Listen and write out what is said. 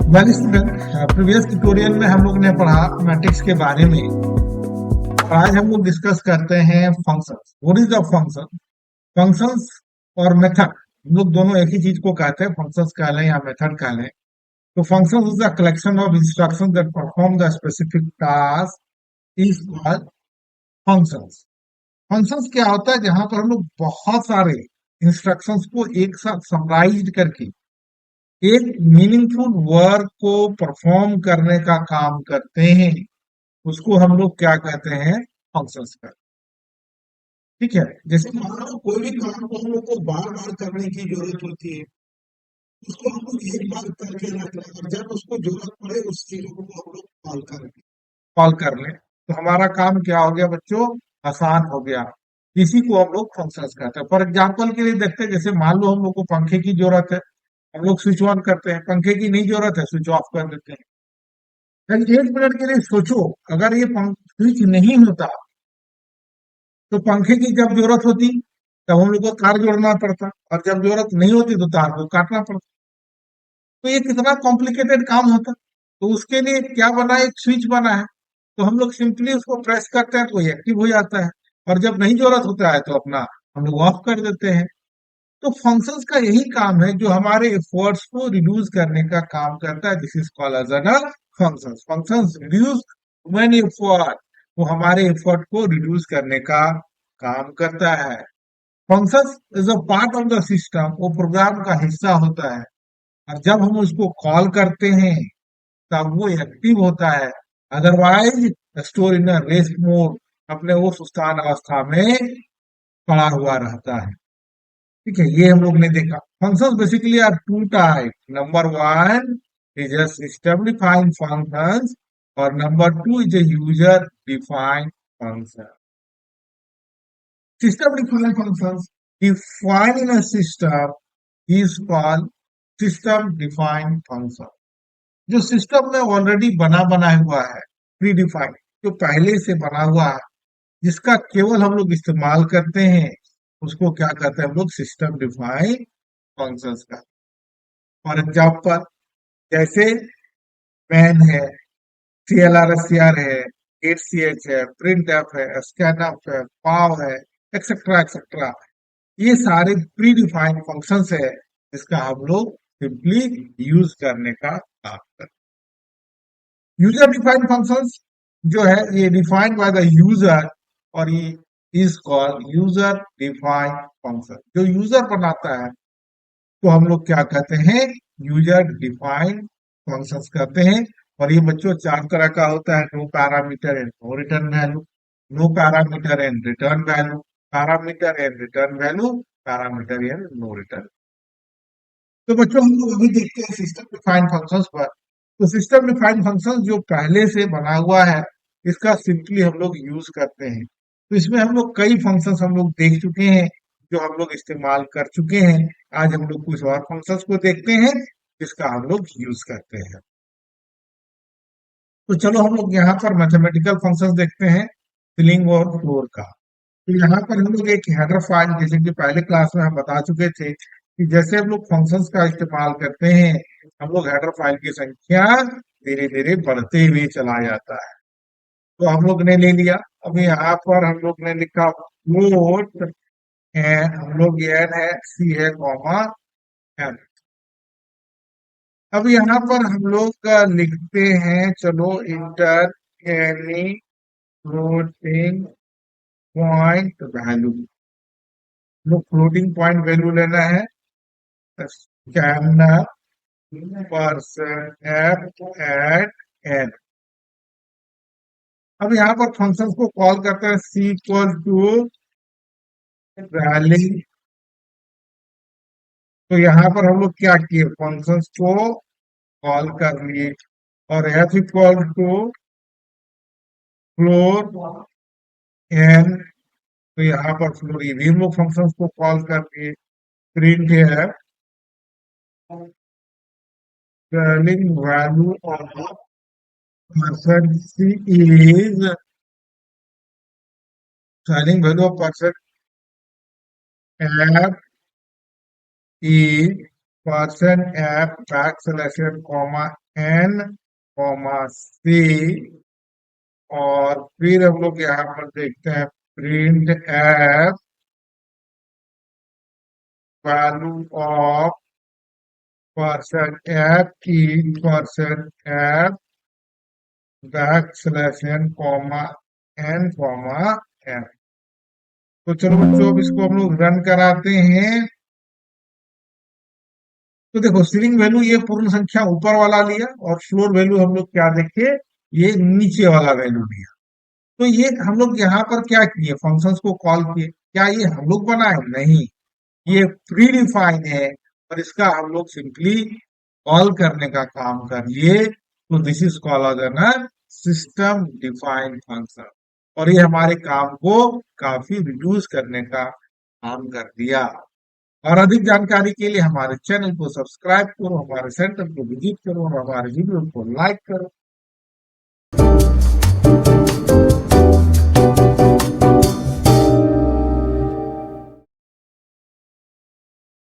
Well student, previous tutorial में हम लोग ने पढ़ा मैट्रिक्स के बारे में। आज हम लोग डिस्कस करते हैं functions. What is the function? Functions और मेथड, हम लोग दोनों एक ही चीज को कहते हैं, फंक्शंस कह लें या मेथड कह लें। तो function is the collection of instruction that perform the specific task is called functions. Functions क्या होता है? जहां पर हम लोग बहुत सारे इंस्ट्रक्शंस को एक साथ समराइज करके एक मीनिंगफुल वर्क को परफॉर्म करने का काम करते हैं, उसको हम लोग क्या कहते हैं? फंक्शंस का। ठीक है। जैसे मान लो कोई भी काम को हम लोग को बार बार करने की जरूरत होती है, उसको हम लोग एक बार करके रख लें और जब उसको जरूरत पड़े उस चीज को हम लोग कॉल कर लें, तो हमारा काम क्या हो गया बच्चों? आसान हो गया। इसी को हम लोग फंक्शंस कहते हैं। फॉर एग्जाम्पल के लिए देखते हैं, जैसे मान लो हम लोग को पंखे की जरूरत है, हम लोग स्विच ऑन करते हैं। पंखे की नहीं जरूरत है, स्विच ऑफ कर देते हैं। लेकिन एक मिनट के लिए सोचो, अगर ये स्विच नहीं होता तो पंखे की जब जरूरत होती तब हम लोग को तार जोड़ना पड़ता, और जब जरूरत नहीं होती तो तार को काटना पड़ता। तो ये कितना कॉम्प्लिकेटेड काम होता। तो उसके लिए क्या बना है? एक स्विच बना है, तो हम लोग सिंपली उसको प्रेस करते हैं तो ये एक्टिव हो जाता है, और जब नहीं जरूरत होता है तो अपना हम लोग ऑफ कर देते हैं। तो फंक्शंस का यही काम है, जो हमारे एफर्ट्स को रिड्यूस करने का काम करता है। This is called as a functions. Functions reduce when effort, वो हमारे एफर्ट को रिड्यूस करने का काम करता है। Functions is a part of the system, वो प्रोग्राम का हिस्सा होता है, और जब हम उसको कॉल करते हैं तब वो एक्टिव होता है। Otherwise store in rest mode, अपने वो सुस्तान अवस्था में पड़ा हुआ रहता है। ठीक है, ये हम लोग ने देखा। Functions basically are two type. Number one is a system defined functions, और number two is a user defined function. System defined functions defined in a system is called system defined function. जो system में already बना हुआ है, pre defined, जो पहले से बना हुआ है, जिसका केवल हम लोग इस्तेमाल करते हैं, उसको क्या कहते हैं हम लोग? सिस्टम डिफाइंड फंक्शंस का। फॉर एग्जाम्पल, जैसे मैन है, CLR SCR है, HCH है, प्रिंट एफ है, स्कैन एफ है, पाव है, एक्सेट्रा एक्सेट्रा। ये सारे प्री डिफाइंड फंक्शंस है, जिसका हम लोग सिंपली यूज करने का काम करते हैं। यूजर डिफाइंड फंक्शंस जो है, ये डिफाइंड बाय द यूजर, और ये is called user defined function. जो यूजर बनाता है तो हम लोग क्या कहते हैं? यूजर डिफाइंड फंक्शंस कहते हैं। और ये बच्चों चार तरह का होता है: no parameter and no return value, no parameter and return value, parameter and return value, parameter and no return. तो बच्चों हम लोग अभी देखते हैं सिस्टम डिफाइंड फंक्शंस पर। तो सिस्टम डिफाइंड फंक्शंस जो पहले से बना हुआ है, इसका सिंपली हम लोग यूज करते हैं। तो इसमें हम लोग कई फंक्शंस हम लोग देख चुके हैं, जो हम लोग इस्तेमाल कर चुके हैं। आज हम लोग कुछ और फंक्शंस को देखते हैं, जिसका हम लोग यूज करते हैं। तो चलो हम लोग यहाँ पर मैथमेटिकल फंक्शंस देखते हैं, फिलिंग और फ्लोर का। तो यहाँ पर हम लोग एक हेडर फाइल, जैसे कि पहले क्लास में हम बता चुके थे कि जैसे हम लोग फंक्शंस का इस्तेमाल करते हैं, हम लोग हेडर फाइल की संख्या धीरे धीरे बढ़ते हुए चला जाता है। तो हम लोग ने ले लिया। अब यहाँ पर हम लोग ने लिखा फ्लोट, हम लोग एन है, सी है, कॉमा एन। अब यहाँ पर हम लोग लिखते हैं, चलो, enter any floating point value. लोग फ्लोटिंग पॉइंट वैल्यू लेना है, scanner person f at n. अब यहाँ पर फंक्शंस को कॉल करते हैं, सी इक्वल टू वैल्यू। तो यहाँ पर हम लोग क्या किए? फंक्शंस को कॉल कर लिए, और f equal to floor n. तो यहाँ पर फ्लोर, ये भी हम लोग फंक्शंस को कॉल कर लिए। प्रिंट है value of person c is, selling value of person f is person f backslash n comma n comma c, और फिर हम लोग यहाँ पर देखते हैं print f value of person f की person f backslash n comma n comma n. तो चलो बच्चों, अब इसको हम लोग रन कराते हैं। तो देखो, स्ट्रिंग वैल्यू ये पूर्ण संख्या ऊपर वाला लिया, और फ्लोर वैल्यू हम लोग क्या देखे, ये नीचे वाला वैल्यू लिया। तो ये हम लोग यहाँ पर क्या किए, फंक्शंस को कॉल किए। क्या ये हम लोग बनाए? नहीं, ये प्री डिफाइन है, और इसका हम लोग सिंपली कॉल करने का काम करिए। तो this is called as system defined function, और ये हमारे काम को काफी रिड्यूस करने का काम कर दिया। और अधिक जानकारी के लिए हमारे चैनल को सब्सक्राइब करो, हमारे सेंटर को विजिट करो, और हमारे वीडियो को लाइक करो।